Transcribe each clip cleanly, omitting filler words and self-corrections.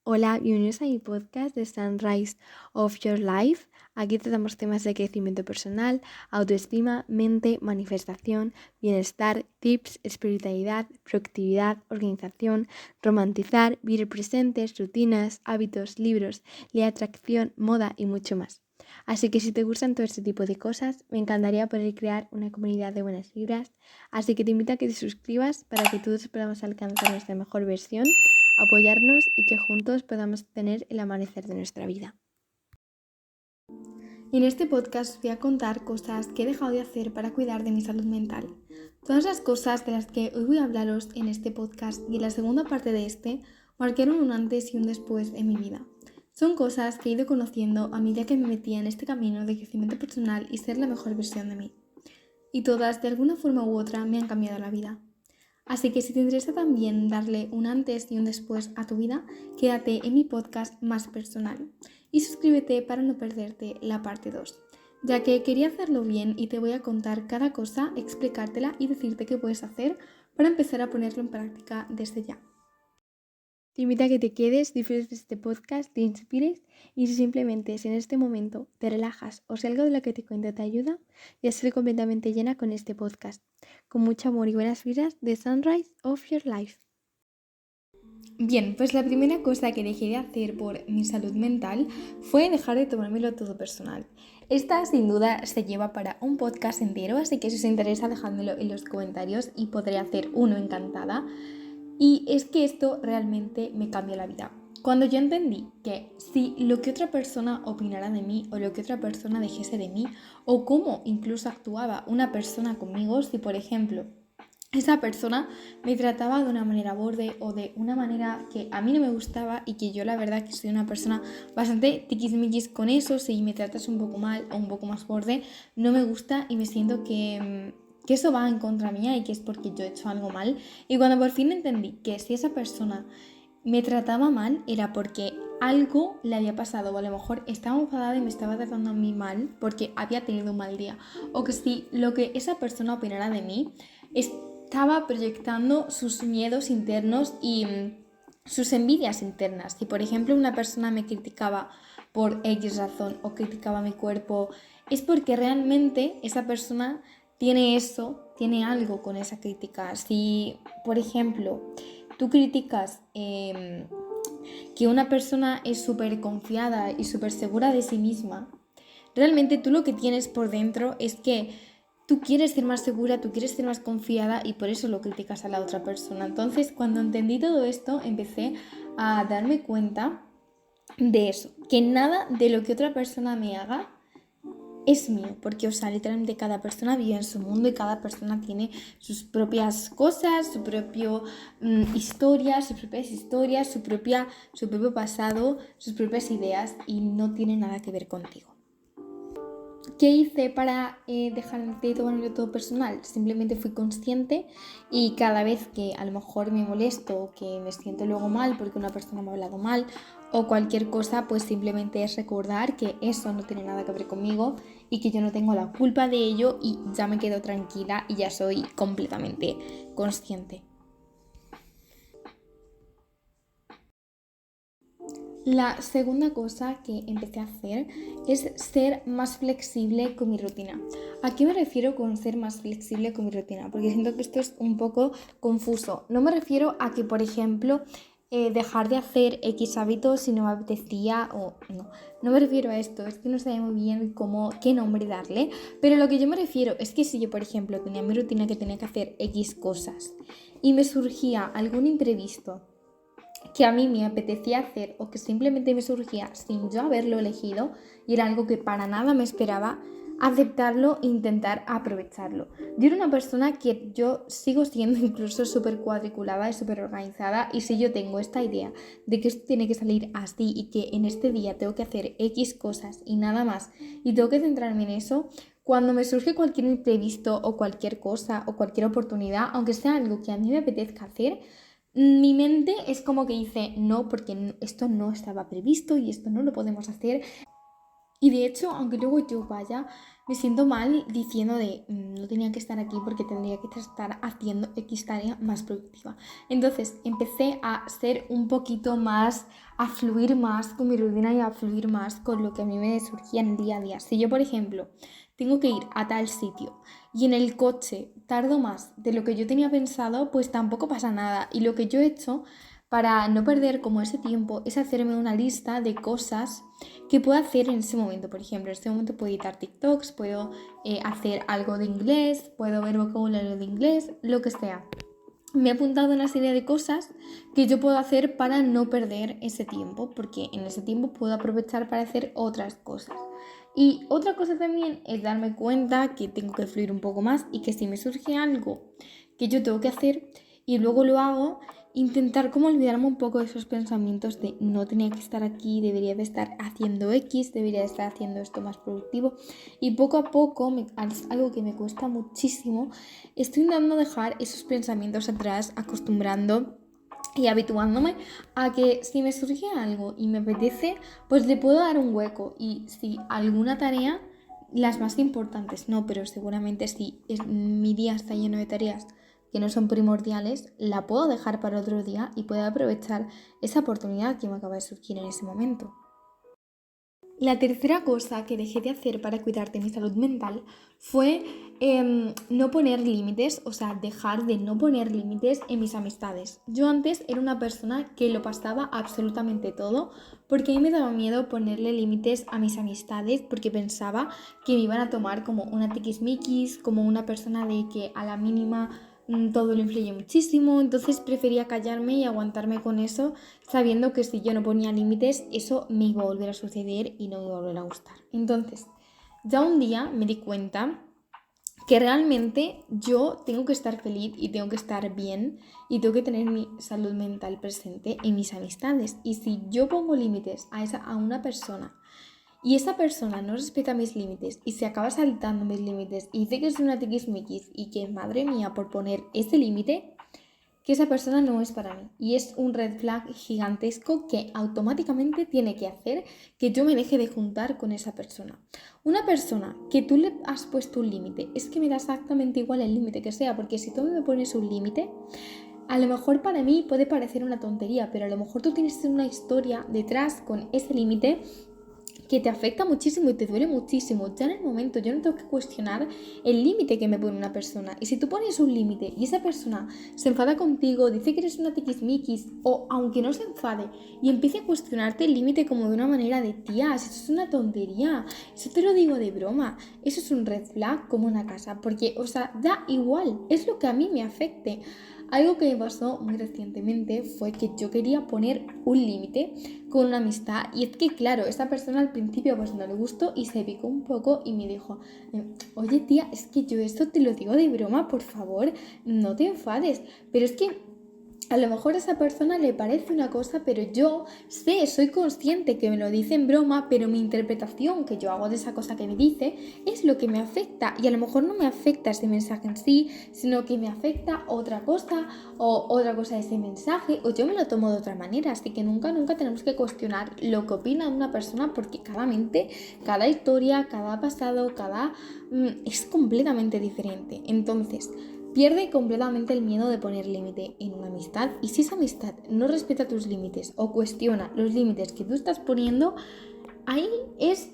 Hola, bienvenidos a mi podcast de Sunrise of Your Life. Aquí tratamos temas de crecimiento personal, autoestima, mente, manifestación, bienestar, tips, espiritualidad, productividad, organización, romantizar, vivir presentes, rutinas, hábitos, libros, ley de atracción, moda y mucho más. Así que si te gustan todo este tipo de cosas, me encantaría poder crear una comunidad de buenas vibras. Así que te invito a que te suscribas para que todos podamos alcanzar nuestra mejor versión, apoyarnos y que juntos podamos tener el amanecer de nuestra vida. Y en este podcast os voy a contar cosas que he dejado de hacer para cuidar de mi salud mental. Todas las cosas de las que hoy voy a hablaros en este podcast y en la segunda parte de este marcaron un antes y un después en mi vida. Son cosas que he ido conociendo a medida que me metía en este camino de crecimiento personal y ser la mejor versión de mí. Y todas, de alguna forma u otra, me han cambiado la vida. Así que si te interesa también darle un antes y un después a tu vida, quédate en mi podcast más personal y suscríbete para no perderte la parte 2, ya que quería hacerlo bien y te voy a contar cada cosa, explicártela y decirte qué puedes hacer para empezar a ponerlo en práctica desde ya. Te invito a que te quedes, disfrutes de este podcast, te inspires y si simplemente en este momento te relajas o si algo de lo que te cuento te ayuda, ya estoy completamente llena con este podcast. Con mucho amor y buenas vibras de Sunrise of Your Life. Bien, pues la primera cosa que dejé de hacer por mi salud mental fue dejar de tomármelo todo personal. Esta sin duda se lleva para un podcast entero, así que si os interesa dejádmelo en los comentarios y podré hacer uno encantada. Y es que esto realmente me cambió la vida. Cuando yo entendí que si lo que otra persona opinara de mí o lo que otra persona dijese de mí o cómo incluso actuaba una persona conmigo, si por ejemplo esa persona me trataba de una manera borde o de una manera que a mí no me gustaba y que yo la verdad que soy una persona bastante tiquismiquis con eso, si me tratas un poco mal o un poco más borde, no me gusta y me siento que eso va en contra mía y que es porque yo he hecho algo mal. Y cuando por fin entendí que si esa persona me trataba mal era porque algo le había pasado o a lo mejor estaba enfadada y me estaba tratando a mí mal porque había tenido un mal día, o que si lo que esa persona opinara de mí estaba proyectando sus miedos internos y sus envidias internas. Si por ejemplo una persona me criticaba por X razón o criticaba mi cuerpo, es porque realmente esa persona tiene eso, tiene algo con esa crítica. Si por ejemplo tú criticas que una persona es súper confiada y súper segura de sí misma, realmente tú lo que tienes por dentro es que tú quieres ser más segura, tú quieres ser más confiada y por eso lo criticas a la otra persona. Entonces, cuando entendí todo esto, empecé a darme cuenta de eso, que nada de lo que otra persona me haga es mío, porque, o sea, literalmente cada persona vive en su mundo y cada persona tiene sus propias cosas, su propio historias, su propio pasado, sus propias ideas y no tiene nada que ver contigo. ¿Qué hice para dejar de tomármelo todo personal? Simplemente fui consciente y cada vez que a lo mejor me molesto o que me siento luego mal porque una persona me ha hablado mal o cualquier cosa, pues simplemente es recordar que eso no tiene nada que ver conmigo y que yo no tengo la culpa de ello y ya me quedo tranquila y ya soy completamente consciente. La segunda cosa que empecé a hacer es ser más flexible con mi rutina. ¿A qué me refiero con ser más flexible con mi rutina? Porque siento que esto es un poco confuso. No me refiero a que, por ejemplo, dejar de hacer X hábitos si no me apetecía o no. No me refiero a esto, es que no sé muy bien qué nombre darle. Pero lo que yo me refiero es que si yo, por ejemplo, tenía mi rutina que tenía que hacer X cosas y me surgía algún imprevisto que a mí me apetecía hacer o que simplemente me surgía sin yo haberlo elegido y era algo que para nada me esperaba, aceptarlo e intentar aprovecharlo. Yo era una persona que yo sigo siendo incluso súper cuadriculada y súper organizada, y si yo tengo esta idea de que esto tiene que salir así y que en este día tengo que hacer X cosas y nada más y tengo que centrarme en eso, cuando me surge cualquier imprevisto o cualquier cosa o cualquier oportunidad, aunque sea algo que a mí me apetezca hacer, mi mente es como que dice no, porque esto no estaba previsto y esto no lo podemos hacer. Y de hecho, aunque luego yo vaya, me siento mal diciendo de no tenía que estar aquí porque tendría que estar haciendo X tarea más productiva. Entonces empecé a ser un poquito más, a fluir más con mi rutina y a fluir más con lo que a mí me surgía en el día a día. Si yo, por ejemplo, tengo que ir a tal sitio y en el coche tardo más de lo que yo tenía pensado, pues tampoco pasa nada. Y lo que yo he hecho para no perder como ese tiempo es hacerme una lista de cosas que puedo hacer en ese momento. Por ejemplo, en este momento puedo editar TikToks, puedo hacer algo de inglés, puedo ver vocabulario de inglés, lo que sea. Me he apuntado una serie de cosas que yo puedo hacer para no perder ese tiempo, porque en ese tiempo puedo aprovechar para hacer otras cosas. Y otra cosa también es darme cuenta que tengo que fluir un poco más y que si me surge algo que yo tengo que hacer y luego lo hago, intentar como olvidarme un poco de esos pensamientos de no tenía que estar aquí, debería de estar haciendo X, debería de estar haciendo esto más productivo. Y poco a poco, es algo que me cuesta muchísimo, estoy intentando dejar esos pensamientos atrás, acostumbrando y habituándome a que si me surge algo y me apetece, pues le puedo dar un hueco. Y si alguna tarea, las más importantes no, pero seguramente si mi día está lleno de tareas que no son primordiales, la puedo dejar para otro día y puedo aprovechar esa oportunidad que me acaba de surgir en ese momento. La tercera cosa que dejé de hacer para cuidar de mi salud mental fue no poner límites, o sea, dejar de no poner límites en mis amistades. Yo antes era una persona que lo pasaba absolutamente todo porque a mí me daba miedo ponerle límites a mis amistades porque pensaba que me iban a tomar como una tiquismiquis, como una persona de que a la mínima todo lo influye muchísimo, entonces prefería callarme y aguantarme con eso, sabiendo que si yo no ponía límites, eso me iba a volver a suceder y no me iba a volver a gustar. Entonces, ya un día me di cuenta que realmente yo tengo que estar feliz y tengo que estar bien y tengo que tener mi salud mental presente en mis amistades. Y si yo pongo límites a una persona y esa persona no respeta mis límites y se acaba saltando mis límites y dice que es una tiquismiquis y que madre mía por poner ese límite, que esa persona no es para mí. Y es un red flag gigantesco que automáticamente tiene que hacer que yo me deje de juntar con esa persona. Una persona que tú le has puesto un límite, es que me da exactamente igual el límite que sea, porque si tú me pones un límite, a lo mejor para mí puede parecer una tontería, pero a lo mejor tú tienes una historia detrás con ese límite que te afecta muchísimo y te duele muchísimo. Ya en el momento yo no tengo que cuestionar el límite que me pone una persona. Y si tú pones un límite y esa persona se enfada contigo, dice que eres una tiquismiquis, o aunque no se enfade y empiece a cuestionarte el límite como de una manera de tías, eso es una tontería, eso te lo digo de broma, eso es un red flag como una casa, porque, o sea, da igual, es lo que a mí me afecte. Algo que me pasó muy recientemente fue que yo quería poner un límite con una amistad y es que claro, esta persona al principio pues no le gustó y se picó un poco y me dijo, oye tía, es que yo esto te lo digo de broma, por favor, no te enfades, pero es que a lo mejor a esa persona le parece una cosa, pero yo sé, soy consciente que me lo dice en broma, pero mi interpretación que yo hago de esa cosa que me dice es lo que me afecta. Y a lo mejor no me afecta ese mensaje en sí, sino que me afecta otra cosa o otra cosa de ese mensaje, o yo me lo tomo de otra manera. Así que nunca tenemos que cuestionar lo que opina una persona porque cada mente, cada historia, cada pasado, es completamente diferente. Entonces, pierde completamente el miedo de poner límite en una amistad y si esa amistad no respeta tus límites o cuestiona los límites que tú estás poniendo, ahí es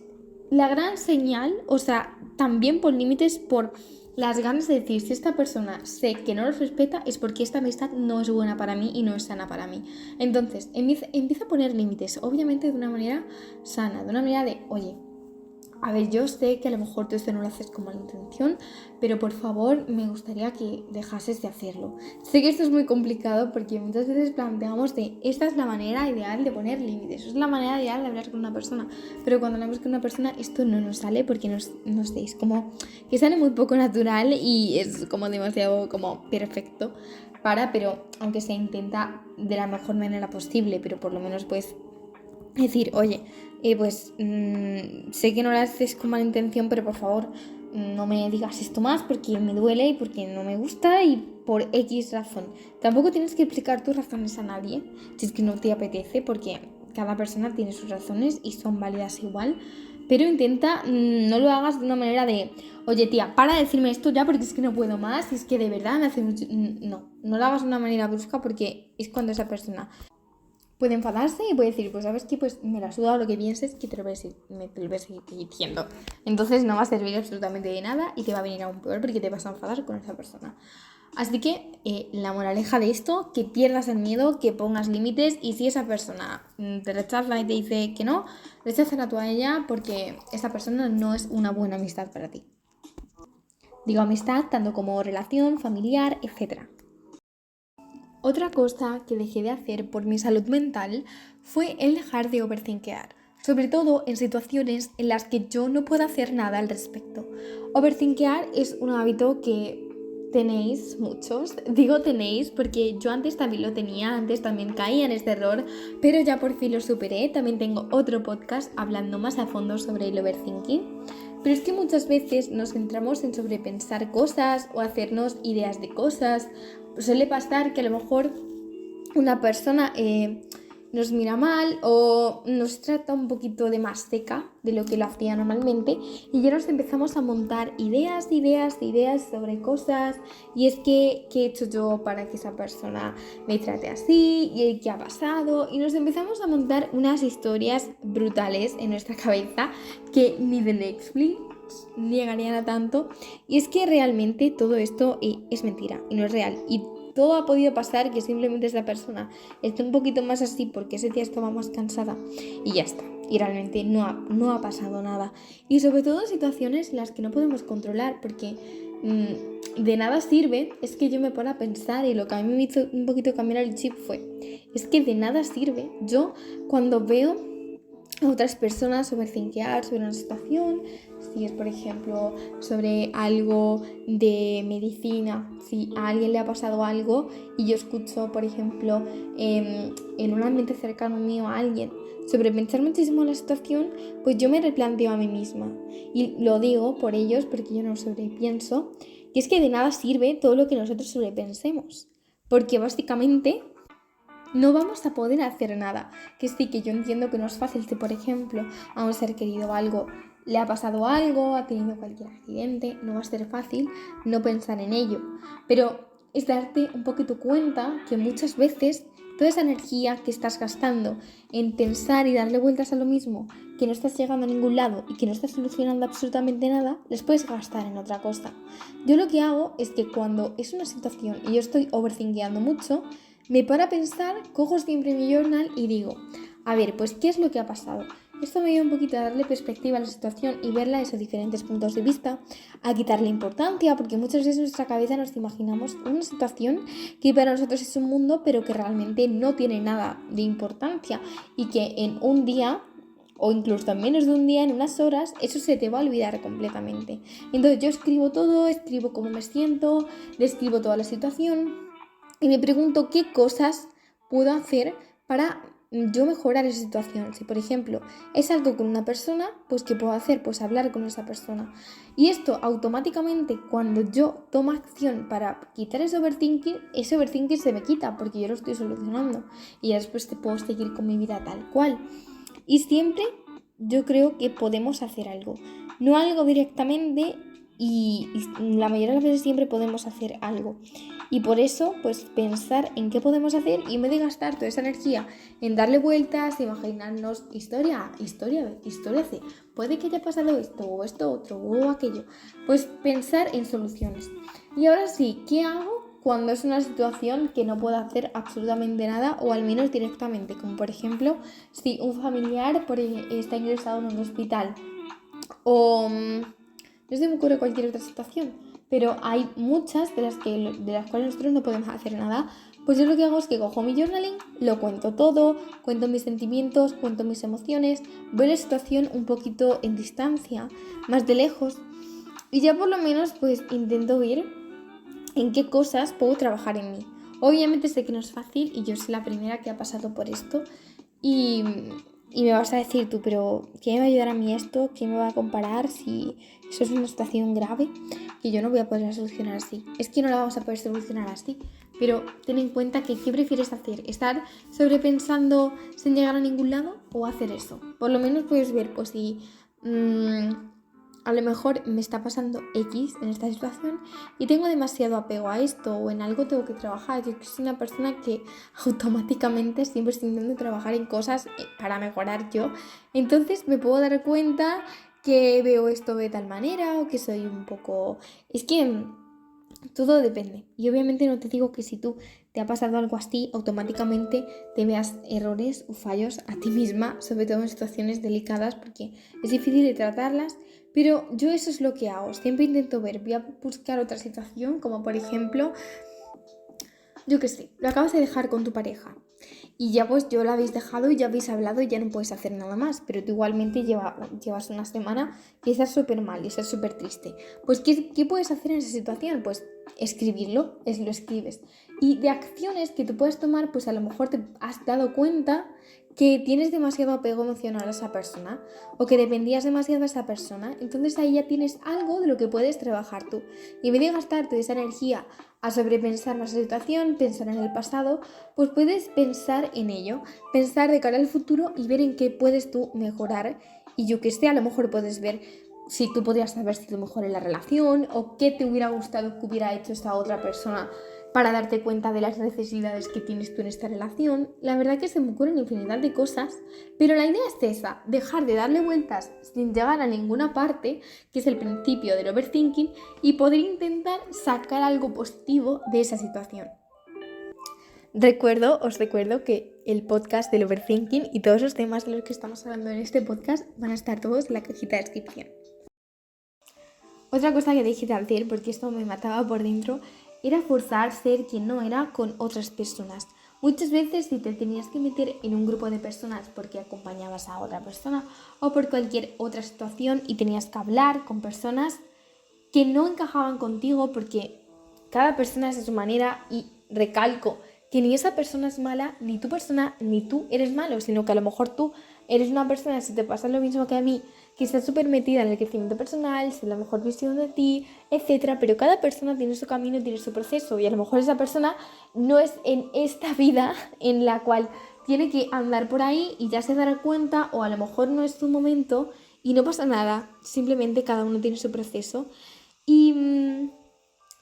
la gran señal, o sea, también pon límites por las ganas de decir, si esta persona sé que no los respeta es porque esta amistad no es buena para mí y no es sana para mí. Entonces, empieza a poner límites, obviamente de una manera sana, de una manera de, oye, a ver, yo sé que a lo mejor tú esto no lo haces con mala intención, pero por favor me gustaría que dejases de hacerlo. Sé que esto es muy complicado porque muchas veces planteamos de esta es la manera ideal de poner límites, es la manera ideal de hablar con una persona, pero cuando hablamos con una persona esto no nos sale porque no sé, es como que sale muy poco natural y es como demasiado como perfecto pero aunque se intenta de la mejor manera posible, pero por lo menos pues decir, oye, sé que no lo haces con mala intención, pero por favor no me digas esto más porque me duele y porque no me gusta y por X razón. Tampoco tienes que explicar tus razones a nadie si es que no te apetece porque cada persona tiene sus razones y son válidas igual. pero intenta no lo hagas de una manera de, oye tía, para de decirme esto ya porque es que no puedo más, y es que de verdad me hace mucho... No lo hagas de una manera brusca porque es cuando esa persona puede enfadarse y puede decir, pues sabes qué, pues me la suda lo que pienses, que te lo voy a seguir diciendo. Entonces no va a servir absolutamente de nada y te va a venir aún peor porque te vas a enfadar con esa persona. Así que la moraleja de esto, que pierdas el miedo, que pongas límites, y si esa persona te rechaza y te dice que no, recházala tú a ella porque esa persona no es una buena amistad para ti. Digo amistad tanto como relación familiar, etc. Otra cosa que dejé de hacer por mi salud mental fue el dejar de overthinkear, sobre todo en situaciones en las que yo no puedo hacer nada al respecto. Overthinkear es un hábito que tenéis muchos, digo tenéis porque yo antes también lo tenía, antes también caía en este error, pero ya por fin lo superé. También tengo otro podcast hablando más a fondo sobre el overthinking. Pero es que muchas veces nos centramos en sobrepensar cosas o hacernos ideas de cosas. Suele pasar que a lo mejor una persona nos mira mal o nos trata un poquito de más seca de lo que lo hacía normalmente y ya nos empezamos a montar ideas sobre cosas, y es que ¿qué he hecho yo para que esa persona me trate así? ¿Y qué ha pasado? Y nos empezamos a montar unas historias brutales en nuestra cabeza que ni de Netflix llegarían a tanto, y es que realmente todo esto es mentira y no es real, y todo ha podido pasar que simplemente esa persona esté un poquito más así porque ese día estaba más cansada y ya está, y realmente no ha pasado nada, y sobre todo en situaciones en las que no podemos controlar, porque de nada sirve, es que yo me pongo a pensar, y lo que a mí me hizo un poquito cambiar el chip es que de nada sirve yo cuando veo a otras personas overthinkear sobre una situación, si es por ejemplo sobre algo de medicina, si a alguien le ha pasado algo y yo escucho por ejemplo en un ambiente cercano mío a alguien sobrepensar muchísimo la situación, pues yo me replanteo a mí misma, y lo digo por ellos porque yo no sobrepienso, y es que de nada sirve todo lo que nosotros sobrepensemos, porque básicamente no vamos a poder hacer nada. Que sí, que yo entiendo que no es fácil si, por ejemplo, a un ser querido algo le ha pasado algo, ha tenido cualquier accidente, no va a ser fácil no pensar en ello. Pero es darte un poquito cuenta que muchas veces toda esa energía que estás gastando en pensar y darle vueltas a lo mismo, que no estás llegando a ningún lado y que no estás solucionando absolutamente nada, les puedes gastar en otra cosa. Yo lo que hago es que cuando es una situación y yo estoy overthinkeando mucho, me paro a pensar, cojo siempre mi journal y digo, a ver, pues ¿qué es lo que ha pasado? Esto me ayuda un poquito a darle perspectiva a la situación y verla desde diferentes puntos de vista, a quitarle importancia, porque muchas veces en nuestra cabeza nos imaginamos una situación que para nosotros es un mundo, pero que realmente no tiene nada de importancia, y que en un día o incluso en menos de un día, en unas horas, eso se te va a olvidar completamente. Entonces yo escribo todo, escribo cómo me siento, describo toda la situación y me pregunto qué cosas puedo hacer para yo mejorar esa situación. Si por ejemplo es algo con una persona, pues ¿qué puedo hacer? Pues hablar con esa persona. Y esto automáticamente, cuando yo tomo acción para quitar ese overthinking se me quita porque yo lo estoy solucionando y ya después te puedo seguir con mi vida tal cual. Y siempre yo creo que podemos hacer algo, no algo directamente, y la mayoría de las veces siempre podemos hacer algo. Y por eso, pues pensar en qué podemos hacer, y en vez de gastar toda esa energía en darle vueltas, imaginarnos historia C, puede que haya pasado esto, o esto otro, o aquello, pues pensar en soluciones. Y ahora sí, ¿qué hago cuando es una situación que no puedo hacer absolutamente nada, o al menos directamente? Como por ejemplo, si un familiar está ingresado en un hospital, o no se me ocurre cualquier otra situación, pero hay muchas de las cuales nosotros no podemos hacer nada. Pues yo lo que hago es que cojo mi journaling, lo cuento todo, cuento mis sentimientos, cuento mis emociones, veo la situación un poquito en distancia, más de lejos, y ya por lo menos pues intento ver en qué cosas puedo trabajar en mí. Obviamente sé que no es fácil y yo soy la primera que ha pasado por esto, y me vas a decir tú, pero ¿qué me va a ayudar a mí esto? ¿Qué me va a comparar si eso es una situación grave que yo no voy a poder solucionar así? Es que no la vamos a poder solucionar así, pero ten en cuenta que ¿qué prefieres hacer? ¿Estar sobrepensando sin llegar a ningún lado o hacer eso? Por lo menos puedes ver, pues si a lo mejor me está pasando X en esta situación y tengo demasiado apego a esto o en algo tengo que trabajar. Yo que soy una persona que automáticamente siempre estoy intentando trabajar en cosas para mejorar yo. Entonces me puedo dar cuenta que veo esto de tal manera o que soy un poco... Es que todo depende. Y obviamente no te digo que si tú te ha pasado algo así, automáticamente te veas errores o fallos a ti misma, sobre todo en situaciones delicadas, porque es difícil de tratarlas, pero yo eso es lo que hago. Siempre intento ver, voy a buscar otra situación, como por ejemplo, yo qué sé, lo acabas de dejar con tu pareja. Y ya pues yo la habéis dejado y ya habéis hablado y ya no puedes hacer nada más. Pero tú igualmente llevas una semana y estás súper mal y estás súper triste. Pues ¿qué puedes hacer en esa situación? Pues escribirlo, lo escribes. Y de acciones que tú puedes tomar, pues a lo mejor te has dado cuenta que tienes demasiado apego emocional a esa persona o que dependías demasiado de esa persona. Entonces ahí ya tienes algo de lo que puedes trabajar tú. Y en vez de gastarte esa energía a sobrepensar la situación, pensar en el pasado, pues puedes pensar en ello, pensar de cara al futuro y ver en qué puedes tú mejorar. Y yo que sé, a lo mejor puedes ver si tú podrías haber sido mejor en la relación o qué te hubiera gustado que hubiera hecho esta otra persona para darte cuenta de las necesidades que tienes tú en esta relación. La verdad que se me ocurren infinidad de cosas, pero la idea es esa, dejar de darle vueltas sin llegar a ninguna parte, que es el principio del overthinking, y poder intentar sacar algo positivo de esa situación. Os recuerdo que el podcast del overthinking y todos los temas de los que estamos hablando en este podcast van a estar todos en la cajita de descripción. Otra cosa que dejé de hacer, porque esto me mataba por dentro, era forzar ser quien no era con otras personas. Muchas veces si te tenías que meter en un grupo de personas porque acompañabas a otra persona o por cualquier otra situación y tenías que hablar con personas que no encajaban contigo porque cada persona es de su manera y recalco que ni esa persona es mala, ni tu persona, ni tú eres malo, sino que a lo mejor tú eres una persona, si te pasa lo mismo que a mí, que está súper metida en el crecimiento personal, sin la mejor visión de ti, etcétera, pero cada persona tiene su camino, tiene su proceso y a lo mejor esa persona no es en esta vida en la cual tiene que andar por ahí y ya se dará cuenta o a lo mejor no es su momento y no pasa nada, simplemente cada uno tiene su proceso y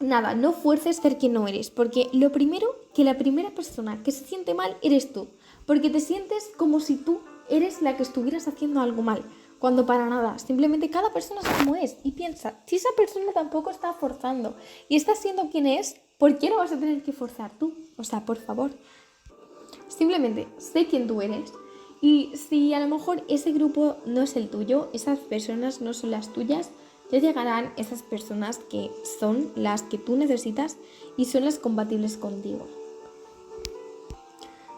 nada, no fuerces ser quien no eres, porque lo primero, que la primera persona que se siente mal eres tú, porque te sientes como si tú eres la que estuvieras haciendo algo mal, cuando para nada, simplemente cada persona es como es y piensa, si esa persona tampoco está forzando y está siendo quien es, ¿por qué no vas a tener que forzar tú? O sea, por favor, simplemente sé quién tú eres y si a lo mejor ese grupo no es el tuyo, esas personas no son las tuyas, ya llegarán esas personas que son las que tú necesitas y son las compatibles contigo.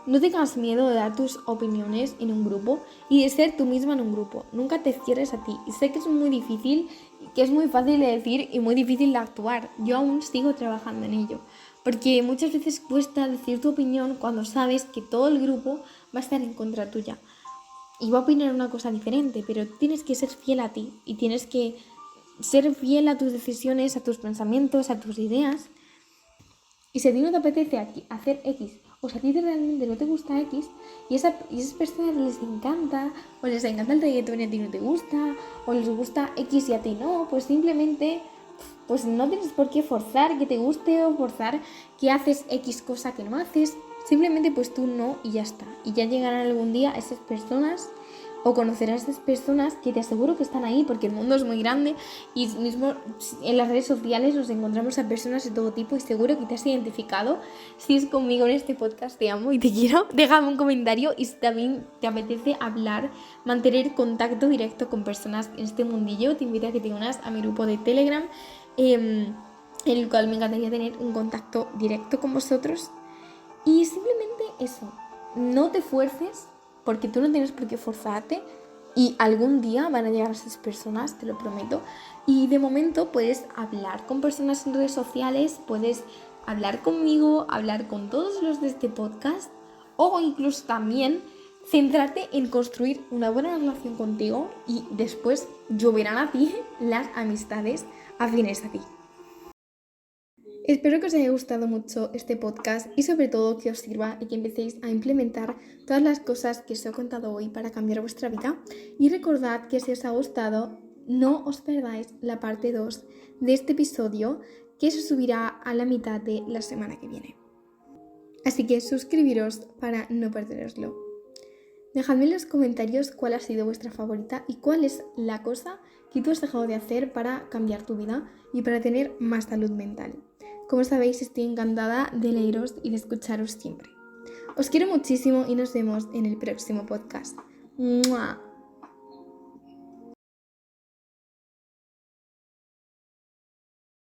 No tengas miedo de dar tus opiniones en un grupo y de ser tú misma en un grupo. Nunca te cierres a ti. Y sé que es muy difícil, que es muy fácil de decir y muy difícil de actuar. Yo aún sigo trabajando en ello. Porque muchas veces cuesta decir tu opinión cuando sabes que todo el grupo va a estar en contra tuya. Y va a opinar una cosa diferente, pero tienes que ser fiel a ti y tienes que ser fiel a tus decisiones, a tus pensamientos, a tus ideas. Y si a ti no te apetece hacer X, o si a ti realmente no te gusta X, y esas personas les encanta, o les encanta el reggaetón y a ti no te gusta, o les gusta X y a ti no, pues simplemente pues no tienes por qué forzar que te guste o forzar que haces X cosa que no haces. Simplemente pues tú no y ya está. Y ya llegarán algún día esas personas o conocerás a esas personas que te aseguro que están ahí porque el mundo es muy grande y mismo en las redes sociales nos encontramos a personas de todo tipo y seguro que te has identificado. Si es conmigo en este podcast, te amo y te quiero. Déjame un comentario y si también te apetece hablar, mantener contacto directo con personas en este mundillo, te invito a que te unas a mi grupo de Telegram, en el cual me encantaría tener un contacto directo con vosotros. Y simplemente eso, no te fuerces porque tú no tienes por qué forzarte y algún día van a llegar esas personas, te lo prometo. Y de momento puedes hablar con personas en redes sociales, puedes hablar conmigo, hablar con todos los de este podcast o incluso también centrarte en construir una buena relación contigo y después lloverán a ti las amistades afines a ti. Espero que os haya gustado mucho este podcast y sobre todo que os sirva y que empecéis a implementar todas las cosas que os he contado hoy para cambiar vuestra vida. Y recordad que si os ha gustado, no os perdáis la parte 2 de este episodio que se subirá a la mitad de la semana que viene. Así que suscribiros para no perderoslo. Dejadme en los comentarios cuál ha sido vuestra favorita y cuál es la cosa que tú has dejado de hacer para cambiar tu vida y para tener más salud mental. Como sabéis, estoy encantada de leeros y de escucharos siempre. Os quiero muchísimo y nos vemos en el próximo podcast. ¡Mua!